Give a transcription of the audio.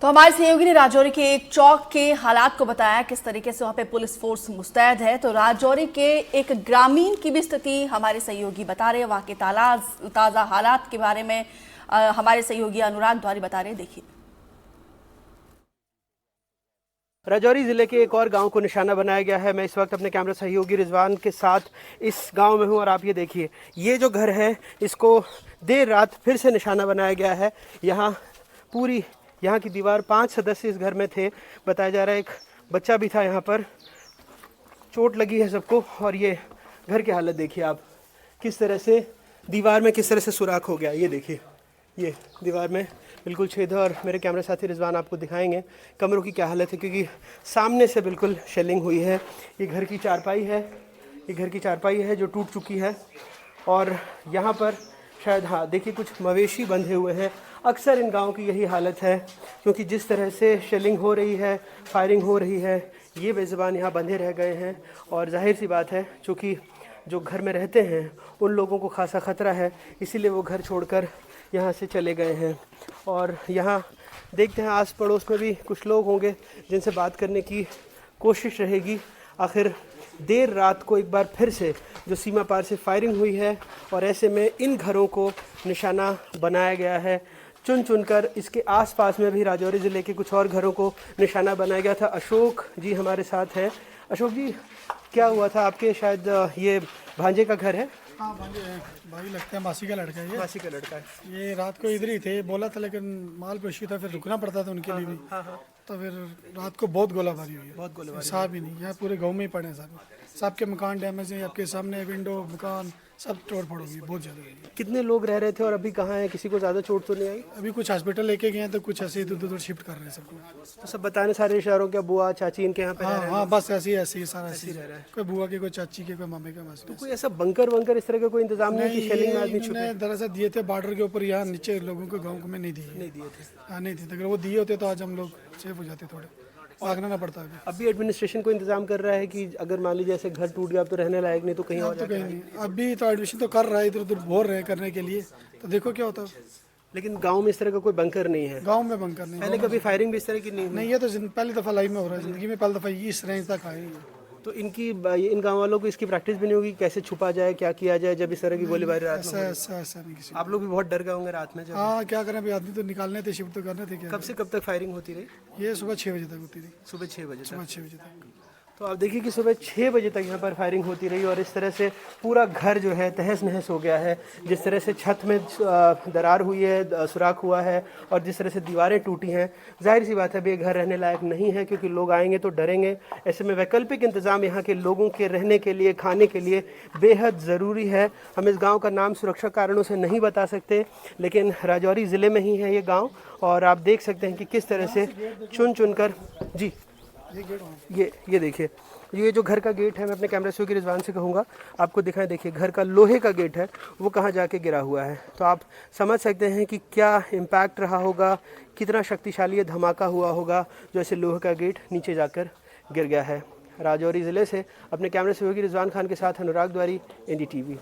तो हमारे सहयोगी ने राजौरी के एक चौक के हालात को बताया किस तरीके से वहां पे पुलिस फोर्स मुस्तैद है। तो राजौरी के एक ग्रामीण की भी स्थिति हमारे सहयोगी बता रहे हैं। वहां के ताजा हालात के बारे में हमारे सहयोगी अनुराग द्वारी बता रहे हैं। देखिए, राजौरी ज़िले के एक और गांव को निशाना बनाया गया है। मैं इस वक्त अपने कैमरा सहयोगी रिजवान के साथ इस गांव में हूं और आप ये देखिए, ये जो घर है इसको देर रात फिर से निशाना बनाया गया है। यहाँ की दीवार 5 सदस्य इस घर में थे। बताया जा रहा है एक बच्चा भी था यहाँ पर। चोट लगी है सबको। और ये घर की हालत देखिए आप, किस तरह से दीवार में किस तरह से सुराख हो गया। ये देखिए, ये दीवार में बिल्कुल छेद है। और मेरे कैमरा साथी रिजवान आपको दिखाएंगे कमरों की क्या हालत है, क्योंकि सामने से बिल्कुल शेलिंग हुई है। ये घर की चारपाई है जो टूट चुकी है। और यहाँ पर शायद देखिए कुछ मवेशी बंधे हुए हैं। अक्सर इन गाँव की यही हालत है, क्योंकि जिस तरह से शेलिंग हो रही है, फायरिंग हो रही है, ये बेज़ुबान यहाँ बंधे रह गए हैं। और जाहिर सी बात है, चूँकि जो घर में रहते हैं उन लोगों को खासा ख़तरा है, इसीलिए वो घर छोड़कर यहाँ से चले गए हैं। और यहाँ देखते हैं आस पड़ोस में भी कुछ लोग होंगे जिनसे बात करने की कोशिश रहेगी। आखिर देर रात को एक बार फिर से जो सीमा पार से फायरिंग हुई है और ऐसे में इन घरों को निशाना बनाया गया है। चुन चुनकर इसके आसपास में भी राजौरी ज़िले के कुछ और घरों को निशाना बनाया गया था। अशोक जी हमारे साथ हैं। अशोक जी, क्या हुआ था आपके? शायद ये भांजे का घर है। हाँ, भाई लगता है मासी का लड़का है ये। मासी का लड़का है। ये रात को इधर ही थे, बोला था, लेकिन माल पेशी था, फिर रुकना पड़ता था उनके लिए भी। तो फिर रात को बहुत गोलाबारी हुई है। बहुत गोलाबारी। साहब ही नहीं, यहाँ पूरे गांव में ही पड़े हैं साहब। सबके मकान डैमेज है, आपके सामने विंडो मकान सब तोड़ फोड़ हुई है, बहुत ज़्यादा हुई है। कितने लोग रह रहे थे और अभी कहाँ हैं? किसी को ज़्यादा चोट तो नहीं आई? अभी कुछ हॉस्पिटल लेके गए हैं, तो कुछ ऐसे इधर उधर शिफ्ट कर रहे हैं सबको। तो सब बताने सारे शहरों के बुआ चाची इनके यहाँ पे रह रहे हैं। हाँ, बस ऐसे ही सारा ऐसे ही रह रहा है। कोई बुआ के, कोई चाची के, कोई मामे के। बस कोई ऐसा बंकर वंकर इस तरह का कोई इंतजाम नहीं कि शेलिंग में आदमी छुपे? इन्होंने दरअसल दिए थे बॉर्डर के ऊपर, यहाँ नीचे लोगों को गाँव में नहीं दिए थे। हाँ, नहीं थे। अगर वो दिए होते तो आज हम लोग सेफ हो जाते। थोड़े भागना ना पड़ता है। अभी एडमिनिस्ट्रेशन को इंतजाम कर रहा है कि अगर मान लीजिए ऐसे घर टूट गया अब तो रहने लायक नहीं, तो कहीं और तो कहीं नहीं, अभी तो एडमिशन तो कर रहा है, इधर उधर बोल रहे हैं करने के लिए, तो देखो क्या होता है। लेकिन गांव में इस तरह का कोई बंकर नहीं है। गांव में बंकर नहीं, पहले कभी फायरिंग भी इस तरह की नहीं हुई? नहीं, ये तो पहली दफ़ा लाइफ में हो रहा है, ज़िंदगी में पहली दफ़ा इस रेंज तक आए। तो इन गांव वालों को इसकी प्रैक्टिस भी नहीं होगी कैसे छुपा जाए, क्या किया जाए जब इस तरह की गोलीबारी रात में? ऐसा नहीं किसी। आप लोग भी बहुत डर गए होंगे रात में जब? हाँ, क्या करें, अभी आदमी तो निकालने थे, शिफ्ट तो करने थे। क्या कब से कब तक फायरिंग होती रही? ये सुबह 6 बजे तक होती थी। सुबह 6 बजे तक। सुबह 6 बजे तक। तो आप देखिए कि सुबह 6 बजे तक यहाँ पर फायरिंग होती रही और इस तरह से पूरा घर जो है तहस नहस हो गया है। जिस तरह से छत में दरार हुई है, सुराख हुआ है, और जिस तरह से दीवारें टूटी हैं, जाहिर सी बात है अभी ये घर रहने लायक नहीं है, क्योंकि लोग आएंगे तो डरेंगे। ऐसे में वैकल्पिक इंतज़ाम यहाँ के लोगों के रहने के लिए, खाने के लिए बेहद ज़रूरी है। हम इस गाँव का नाम सुरक्षा कारणों से नहीं बता सकते, लेकिन राजौरी ज़िले में ही है ये गाँव। और आप देख सकते हैं कि किस तरह से चुन चुनकर जी ये देखिए, ये जो घर का गेट है, मैं अपने कैमरा से रिजवान से कहूँगा आपको दिखाएं। देखिए घर का लोहे का गेट है, वो कहाँ जाके गिरा हुआ है। तो आप समझ सकते हैं कि क्या इम्पैक्ट रहा होगा, कितना शक्तिशाली ये धमाका हुआ होगा जो ऐसे लोहे का गेट नीचे जाकर गिर गया है। राजौरी ज़िले से अपने कैमरा सहयोगी रिजवान खान के साथ अनुराग द्वारी, NDTV।